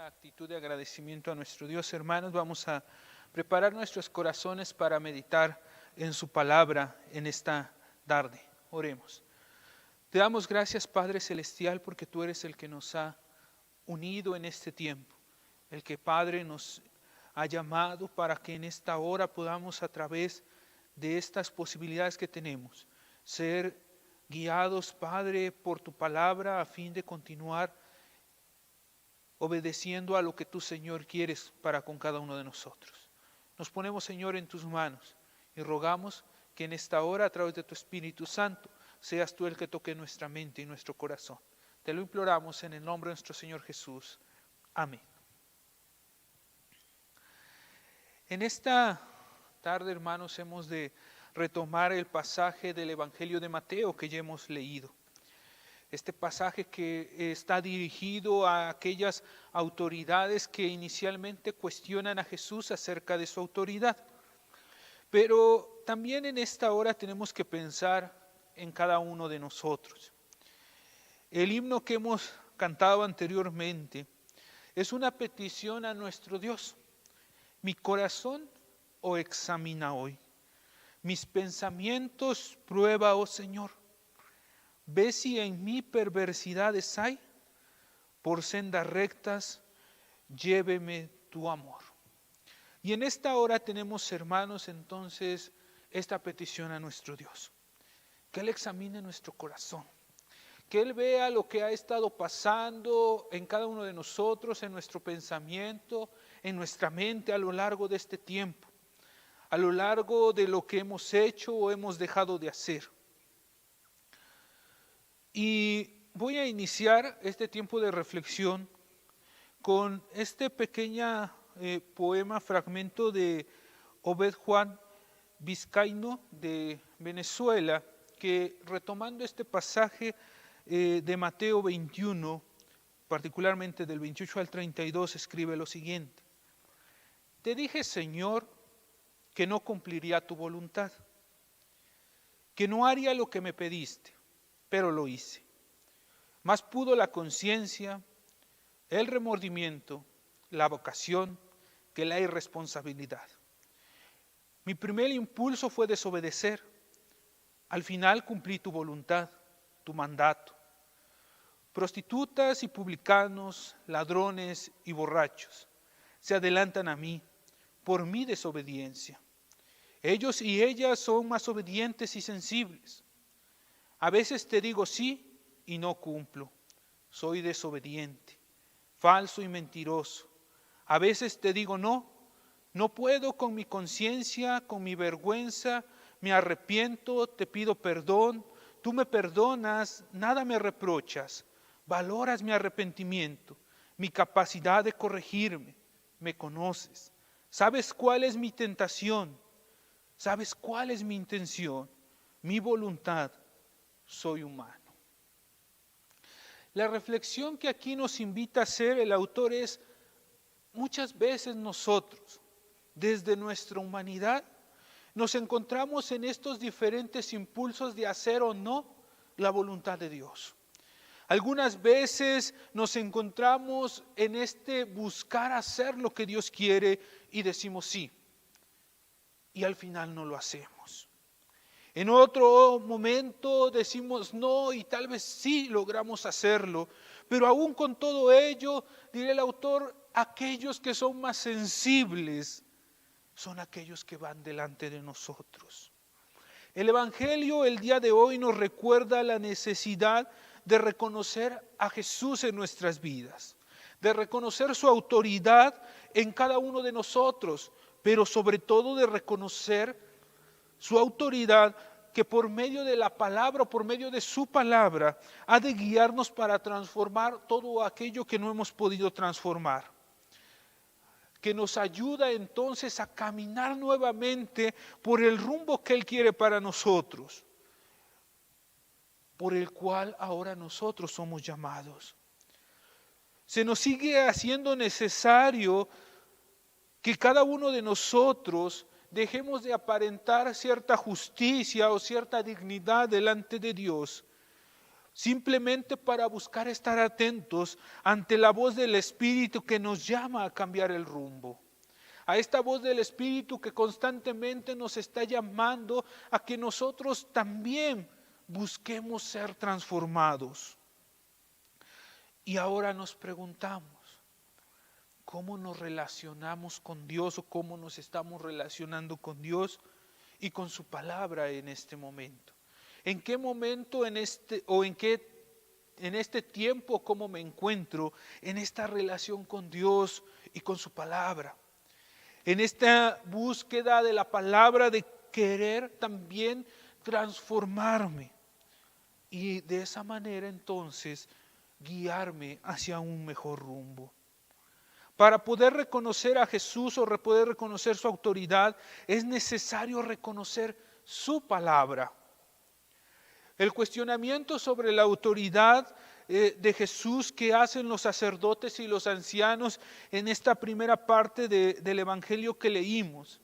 esta actitud de agradecimiento a nuestro Dios, hermanos, vamos a preparar nuestros corazones para meditar en su palabra en esta tarde. Oremos. Te damos gracias, Padre Celestial, porque tú eres el que nos ha unido en este tiempo, el que, Padre, nos ha llamado para que en esta hora podamos, a través de estas posibilidades que tenemos, ser guiados, Padre, por tu palabra a fin de continuar obedeciendo a lo que tú, Señor, quieres para con cada uno de nosotros. Nos ponemos, Señor, en tus manos y rogamos que en esta hora, a través de tu Espíritu Santo, seas tú el que toque nuestra mente y nuestro corazón. Te lo imploramos en el nombre de nuestro Señor Jesús. Amén. En esta tarde, hermanos, hemos de retomar el pasaje del Evangelio de Mateo que ya hemos leído. Este pasaje que está dirigido a aquellas autoridades que inicialmente cuestionan a Jesús acerca de su autoridad. Pero también en esta hora tenemos que pensar en cada uno de nosotros. El himno que hemos cantado anteriormente es una petición a nuestro Dios. Mi corazón, oh, examina hoy. Mis pensamientos prueba, oh Señor. Ve si en mí perversidades hay, por sendas rectas, lléveme tu amor. Y en esta hora tenemos, hermanos, entonces, esta petición a nuestro Dios. Que Él examine nuestro corazón. Que Él vea lo que ha estado pasando en cada uno de nosotros, en nuestro pensamiento, en nuestra mente a lo largo de este tiempo. A lo largo de lo que hemos hecho o hemos dejado de hacer. Y voy a iniciar este tiempo de reflexión con este pequeño poema, fragmento de Obed Juan Vizcaíno de Venezuela, que retomando este pasaje de Mateo 21, particularmente del 28 al 32, escribe lo siguiente. Te dije, Señor, que no cumpliría tu voluntad, que no haría lo que me pediste. Pero lo hice. Más pudo la conciencia, el remordimiento, la vocación, que la irresponsabilidad. Mi primer impulso fue desobedecer. Al final cumplí tu voluntad, tu mandato. Prostitutas y publicanos, ladrones y borrachos, se adelantan a mí por mi desobediencia. Ellos y ellas son más obedientes y sensibles. A veces te digo sí y no cumplo. Soy desobediente, falso y mentiroso. A veces te digo no, no puedo con mi conciencia, con mi vergüenza, me arrepiento, te pido perdón, tú me perdonas, nada me reprochas, valoras mi arrepentimiento, mi capacidad de corregirme, me conoces. Sabes cuál es mi tentación, sabes cuál es mi intención, mi voluntad. Soy humano. La reflexión que aquí nos invita a hacer el autor es, muchas veces nosotros, desde nuestra humanidad, nos encontramos en estos diferentes impulsos de hacer o no la voluntad de Dios. Algunas veces nos encontramos en este buscar hacer lo que Dios quiere y decimos sí, y al final no lo hacemos. En otro momento decimos no y tal vez sí logramos hacerlo, pero aún con todo ello, dirá el autor, aquellos que son más sensibles son aquellos que van delante de nosotros. El Evangelio el día de hoy nos recuerda la necesidad de reconocer a Jesús en nuestras vidas, de reconocer su autoridad en cada uno de nosotros, pero sobre todo de reconocer su autoridad que por medio de la palabra, por medio de su palabra, ha de guiarnos para transformar todo aquello que no hemos podido transformar. Que nos ayuda entonces a caminar nuevamente por el rumbo que Él quiere para nosotros, por el cual ahora nosotros somos llamados. Se nos sigue haciendo necesario que cada uno de nosotros dejemos de aparentar cierta justicia o cierta dignidad delante de Dios simplemente para buscar estar atentos ante la voz del Espíritu que nos llama a cambiar el rumbo. A esta voz del Espíritu que constantemente nos está llamando a que nosotros también busquemos ser transformados. Y ahora nos preguntamos, ¿cómo nos relacionamos con Dios o cómo nos estamos relacionando con Dios y con su palabra en este momento? ¿En qué momento en este tiempo cómo me encuentro en esta relación con Dios y con su palabra? En esta búsqueda de la palabra, de querer también transformarme y de esa manera entonces guiarme hacia un mejor rumbo. Para poder reconocer a Jesús o poder reconocer su autoridad, es necesario reconocer su palabra. El cuestionamiento sobre la autoridad de Jesús que hacen los sacerdotes y los ancianos en esta primera parte del Evangelio que leímos,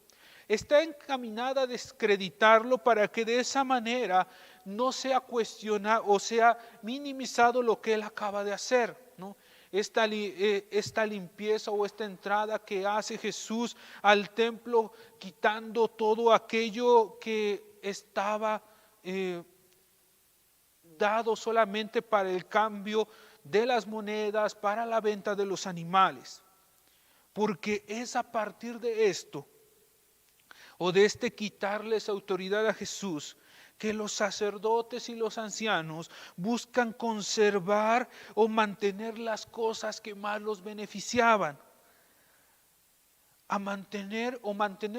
está encaminada a descreditarlo para que de esa manera no sea cuestionado o sea minimizado lo que él acaba de hacer, ¿no? Esta limpieza o esta entrada que hace Jesús al templo, quitando todo aquello que estaba dado solamente para el cambio de las monedas, para la venta de los animales. Porque es a partir de esto, o de quitarles autoridad a Jesús, que los sacerdotes y los ancianos buscan conservar o mantener las cosas que más los beneficiaban. A mantener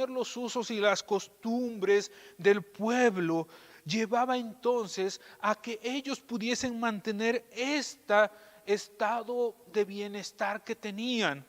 los usos y las costumbres del pueblo llevaba entonces a que ellos pudiesen mantener este estado de bienestar que tenían,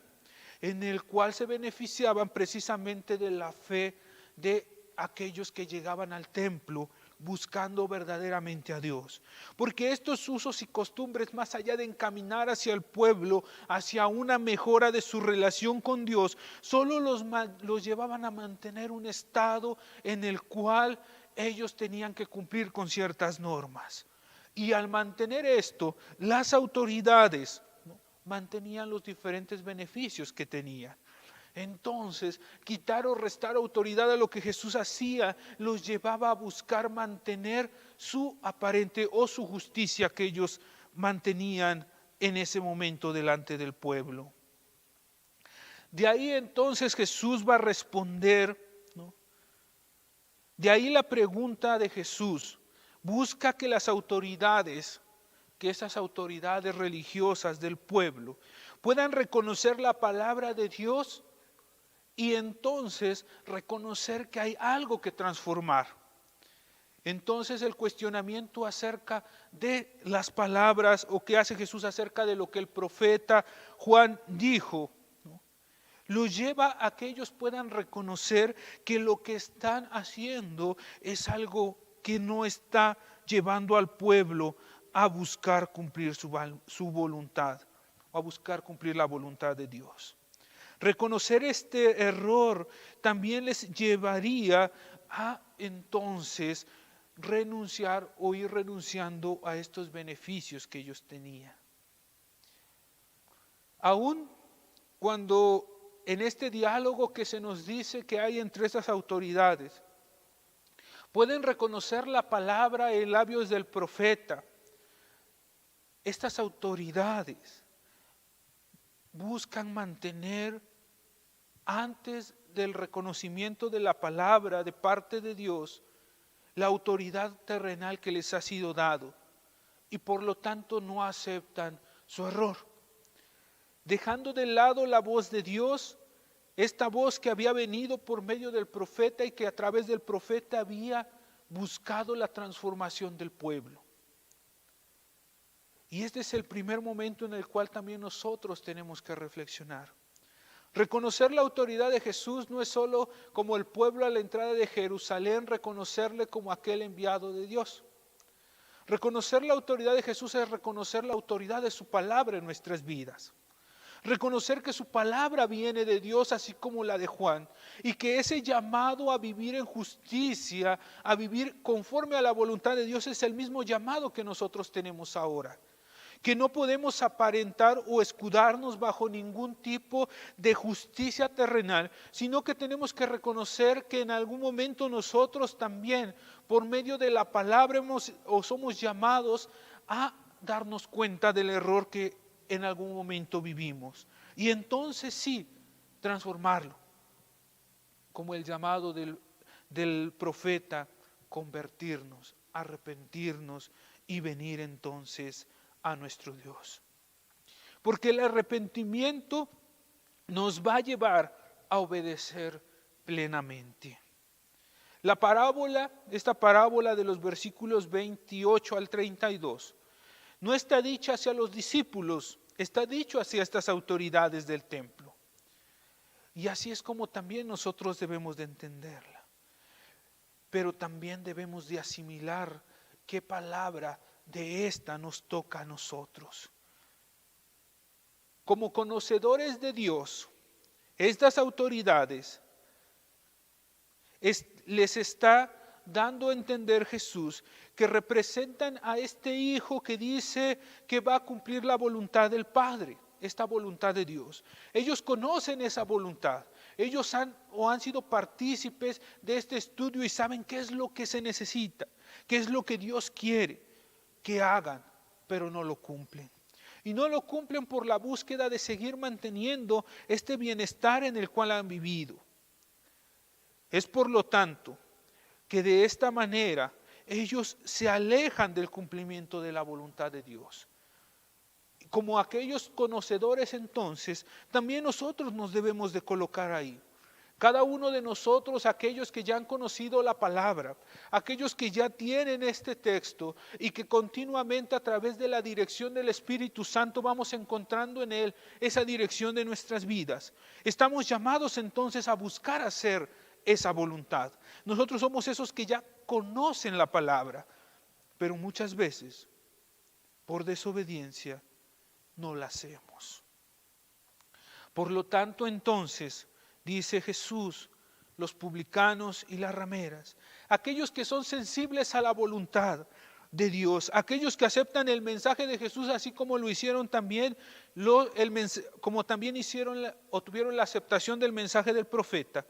en el cual se beneficiaban precisamente de la fe de aquellos que llegaban al templo buscando verdaderamente a Dios. Porque estos usos y costumbres, más allá de encaminar hacia el pueblo, hacia una mejora de su relación con Dios, solo los llevaban a mantener un estado en el cual ellos tenían que cumplir con ciertas normas. Y al mantener esto, las autoridades, ¿no?, mantenían los diferentes beneficios que tenían. Entonces, quitar o restar autoridad a lo que Jesús hacía los llevaba a buscar mantener su aparente o su justicia que ellos mantenían en ese momento delante del pueblo. De ahí entonces Jesús va a responder, ¿no? De ahí la pregunta de Jesús: busca que las autoridades, que esas autoridades religiosas del pueblo puedan reconocer la palabra de Dios y entonces reconocer que hay algo que transformar. Entonces el cuestionamiento acerca de las palabras o que hace Jesús acerca de lo que el profeta Juan dijo, ¿no?, lo lleva a que ellos puedan reconocer que lo que están haciendo es algo que no está llevando al pueblo a buscar cumplir su voluntad, a buscar cumplir la voluntad de Dios. Reconocer este error también les llevaría a entonces renunciar o ir renunciando a estos beneficios que ellos tenían. Aún cuando en este diálogo que se nos dice que hay entre estas autoridades, pueden reconocer la palabra en labios del profeta, estas autoridades buscan mantener antes del reconocimiento de la palabra de parte de Dios la autoridad terrenal que les ha sido dado y por lo tanto no aceptan su error, dejando de lado la voz de Dios, esta voz que había venido por medio del profeta y que a través del profeta había buscado la transformación del pueblo. Y este es el primer momento en el cual también nosotros tenemos que reflexionar. Reconocer la autoridad de Jesús no es solo como el pueblo a la entrada de Jerusalén, reconocerle como aquel enviado de Dios. Reconocer la autoridad de Jesús es reconocer la autoridad de su palabra en nuestras vidas. reconocer que su palabra viene de Dios, así como la de Juan, y que ese llamado a vivir en justicia, a vivir conforme a la voluntad de Dios, es el mismo llamado que nosotros tenemos ahora. Que no podemos aparentar o escudarnos bajo ningún tipo de justicia terrenal, sino que tenemos que reconocer que en algún momento nosotros también, por medio de la palabra, somos llamados a darnos cuenta del error que en algún momento vivimos. Y entonces sí, transformarlo, como el llamado del profeta, convertirnos, arrepentirnos y venir entonces a nuestro Dios. Porque el arrepentimiento nos va a llevar a obedecer plenamente. Esta parábola de los versículos 28 al 32, no está dicha hacia los discípulos, está dicho hacia estas autoridades del templo. Y así es como también nosotros debemos de entenderla. Pero también debemos de asimilar qué palabra de esta nos toca a nosotros. Como conocedores de Dios, estas autoridades les está dando a entender Jesús que representan a este hijo que dice que va a cumplir la voluntad del Padre, esta voluntad de Dios. Ellos conocen esa voluntad. Ellos han sido partícipes de este estudio y saben qué es lo que se necesita, qué es lo que Dios quiere que hagan, pero no lo cumplen. Y no lo cumplen por la búsqueda de seguir manteniendo este bienestar en el cual han vivido. Es por lo tanto que de esta manera ellos se alejan del cumplimiento de la voluntad de Dios. Como aquellos conocedores entonces, también nosotros nos debemos de colocar ahí. Cada uno de nosotros, aquellos que ya han conocido la palabra, aquellos que ya tienen este texto y que continuamente a través de la dirección del Espíritu Santo vamos encontrando en él esa dirección de nuestras vidas. Estamos llamados entonces a buscar hacer esa voluntad. Nosotros somos esos que ya conocen la palabra, pero muchas veces por desobediencia no la hacemos. Por lo tanto, entonces, dice Jesús, los publicanos y las rameras, aquellos que son sensibles a la voluntad de Dios, aquellos que aceptan el mensaje de Jesús así como lo hicieron también, como también hicieron o tuvieron la aceptación del mensaje del profeta,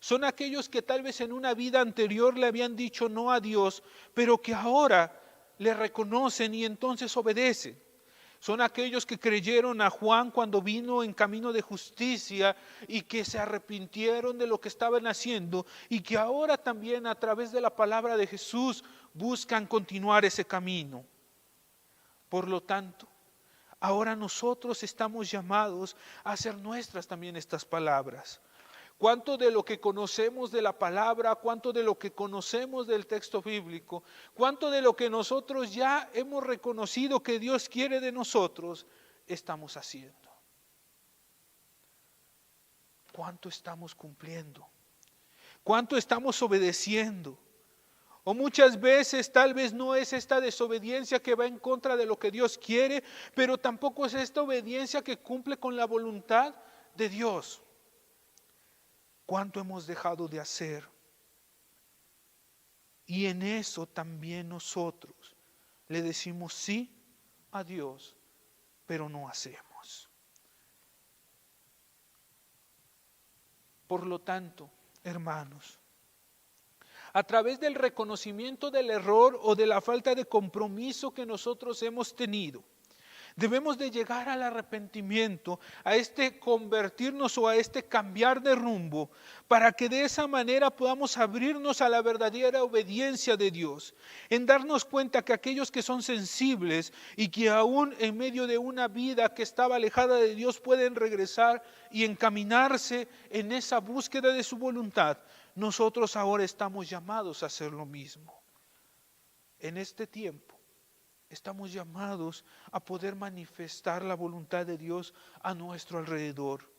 son aquellos que tal vez en una vida anterior le habían dicho no a Dios, pero que ahora le reconocen y entonces obedecen. Son aquellos que creyeron a Juan cuando vino en camino de justicia y que se arrepintieron de lo que estaban haciendo y que ahora también a través de la palabra de Jesús buscan continuar ese camino. Por lo tanto, ahora nosotros estamos llamados a hacer nuestras también estas palabras. Cuánto de lo que conocemos de la palabra, cuánto de lo que conocemos del texto bíblico, cuánto de lo que nosotros ya hemos reconocido que Dios quiere de nosotros, estamos haciendo. ¿Cuánto estamos cumpliendo? ¿Cuánto estamos obedeciendo? O muchas veces tal vez no es esta desobediencia que va en contra de lo que Dios quiere, pero tampoco es esta obediencia que cumple con la voluntad de Dios. ¿Cuánto hemos dejado de hacer? Y en eso también nosotros le decimos sí a Dios, pero no hacemos. Por lo tanto, hermanos, a través del reconocimiento del error o de la falta de compromiso que nosotros hemos tenido, debemos de llegar al arrepentimiento, a este convertirnos o a este cambiar de rumbo, para que de esa manera podamos abrirnos a la verdadera obediencia de Dios, en darnos cuenta que aquellos que son sensibles y que aún en medio de una vida que estaba alejada de Dios pueden regresar y encaminarse en esa búsqueda de su voluntad, nosotros ahora estamos llamados a hacer lo mismo. En este tiempo estamos llamados a poder manifestar la voluntad de Dios a nuestro alrededor.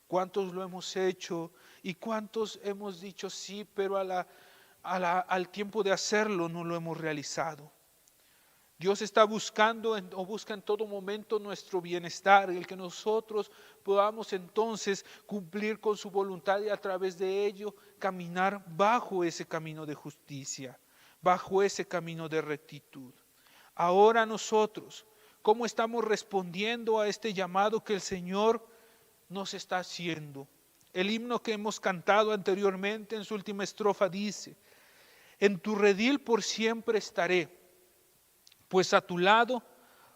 ¿Cuántos lo hemos hecho y cuántos hemos dicho sí, pero al tiempo de hacerlo no lo hemos realizado? Dios está buscando o busca en todo momento nuestro bienestar, el que nosotros podamos entonces cumplir con su voluntad y a través de ello caminar bajo ese camino de justicia, bajo ese camino de rectitud. Ahora nosotros, ¿cómo estamos respondiendo a este llamado que el Señor nos está haciendo? El himno que hemos cantado anteriormente en su última estrofa dice: en tu redil por siempre estaré, pues a tu lado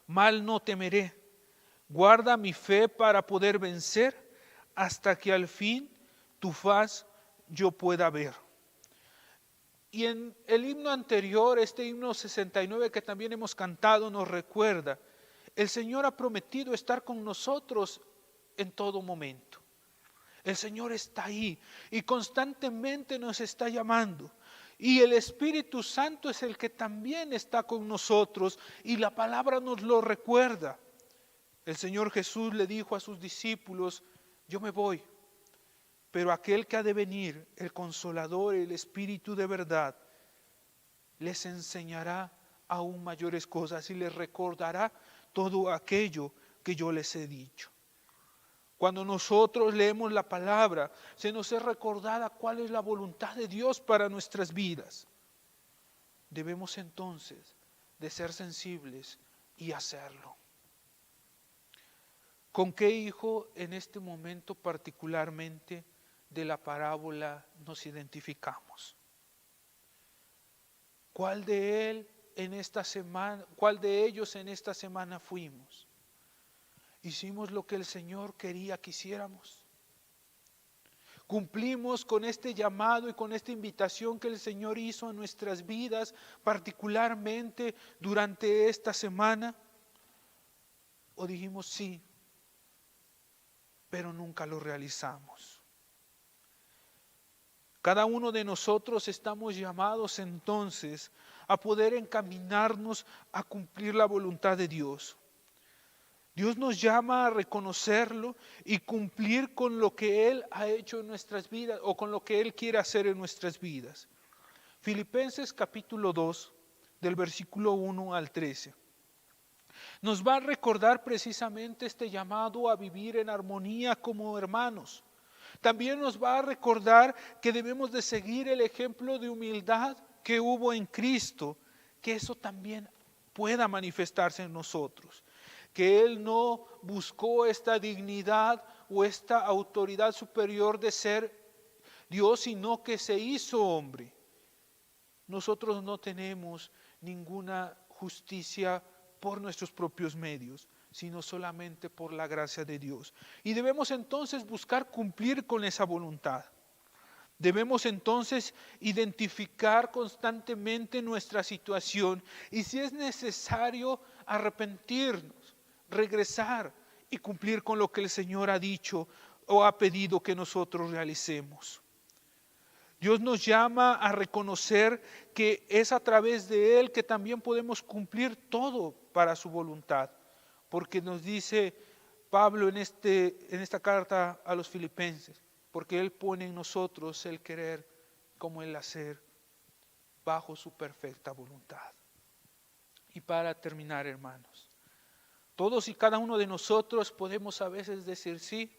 mal no temeré. Guarda mi fe para poder vencer, hasta que al fin tu faz yo pueda ver. Y en el himno anterior, este himno 69 que también hemos cantado, nos recuerda, el Señor ha prometido estar con nosotros en todo momento. El Señor está ahí y constantemente nos está llamando. Y el Espíritu Santo es el que también está con nosotros y la palabra nos lo recuerda. El Señor Jesús le dijo a sus discípulos: yo me voy, pero aquel que ha de venir, el Consolador, el Espíritu de verdad, les enseñará aún mayores cosas y les recordará todo aquello que yo les he dicho. Cuando nosotros leemos la palabra, se nos es recordada cuál es la voluntad de Dios para nuestras vidas. Debemos entonces de ser sensibles y hacerlo. ¿Con qué hijo en este momento particularmente de la parábola nos identificamos? ¿Cuál de ellos en esta semana fuimos? ¿Hicimos lo que el Señor quería que hiciéramos? ¿Cumplimos con este llamado y con esta invitación que el Señor hizo en nuestras vidas, particularmente durante esta semana? ¿O dijimos sí, pero nunca lo realizamos? Cada uno de nosotros estamos llamados entonces a poder encaminarnos a cumplir la voluntad de Dios. Dios nos llama a reconocerlo y cumplir con lo que Él ha hecho en nuestras vidas o con lo que Él quiere hacer en nuestras vidas. Filipenses capítulo 2, del versículo 1 al 13. Nos va a recordar precisamente este llamado a vivir en armonía como hermanos. También nos va a recordar que debemos de seguir el ejemplo de humildad que hubo en Cristo, que eso también pueda manifestarse en nosotros. Que Él no buscó esta dignidad o esta autoridad superior de ser Dios, sino que se hizo hombre. Nosotros no tenemos ninguna justicia por nuestros propios medios, sino solamente por la gracia de Dios. Y debemos entonces buscar cumplir con esa voluntad. Debemos entonces identificar constantemente nuestra situación y si es necesario arrepentirnos, regresar y cumplir con lo que el Señor ha dicho o ha pedido que nosotros realicemos. Dios nos llama a reconocer que es a través de Él que también podemos cumplir todo para su voluntad. Porque nos dice Pablo en esta carta a los Filipenses, porque Él pone en nosotros el querer como el hacer bajo su perfecta voluntad. Y para terminar, hermanos, todos y cada uno de nosotros podemos a veces decir sí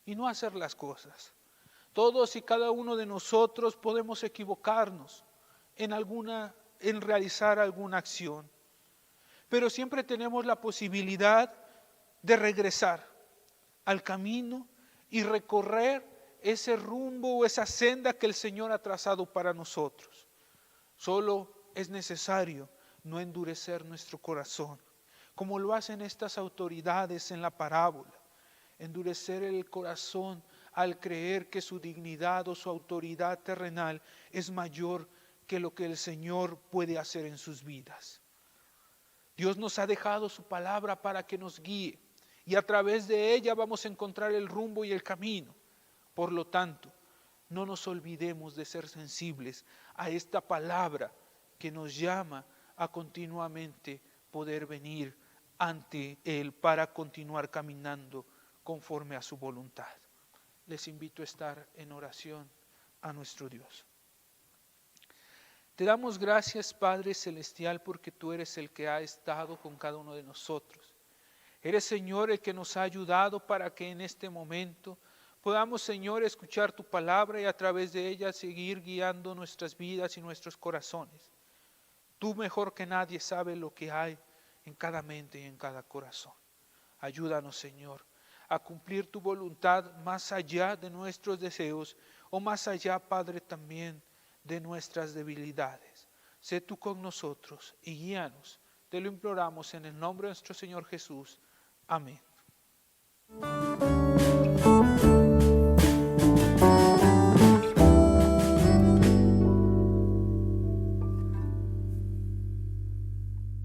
y no hacer las cosas. Todos y cada uno de nosotros podemos equivocarnos en realizar alguna acción. Pero siempre tenemos la posibilidad de regresar al camino y recorrer ese rumbo o esa senda que el Señor ha trazado para nosotros. Solo es necesario no endurecer nuestro corazón, como lo hacen estas autoridades en la parábola. Endurecer el corazón al creer que su dignidad o su autoridad terrenal es mayor que lo que el Señor puede hacer en sus vidas. Dios nos ha dejado su palabra para que nos guíe y a través de ella vamos a encontrar el rumbo y el camino. Por lo tanto, no nos olvidemos de ser sensibles a esta palabra que nos llama a continuamente poder venir ante Él para continuar caminando conforme a su voluntad. Les invito a estar en oración a nuestro Dios. Te damos gracias, Padre Celestial, porque tú eres el que ha estado con cada uno de nosotros. Eres, Señor, el que nos ha ayudado para que en este momento podamos, Señor, escuchar tu palabra y a través de ella seguir guiando nuestras vidas y nuestros corazones. Tú mejor que nadie sabes lo que hay en cada mente y en cada corazón. Ayúdanos, Señor, a cumplir tu voluntad más allá de nuestros deseos o más allá, Padre, también de nuestras debilidades. Sé tú con nosotros y guíanos. Te lo imploramos en el nombre de nuestro Señor Jesús. Amén.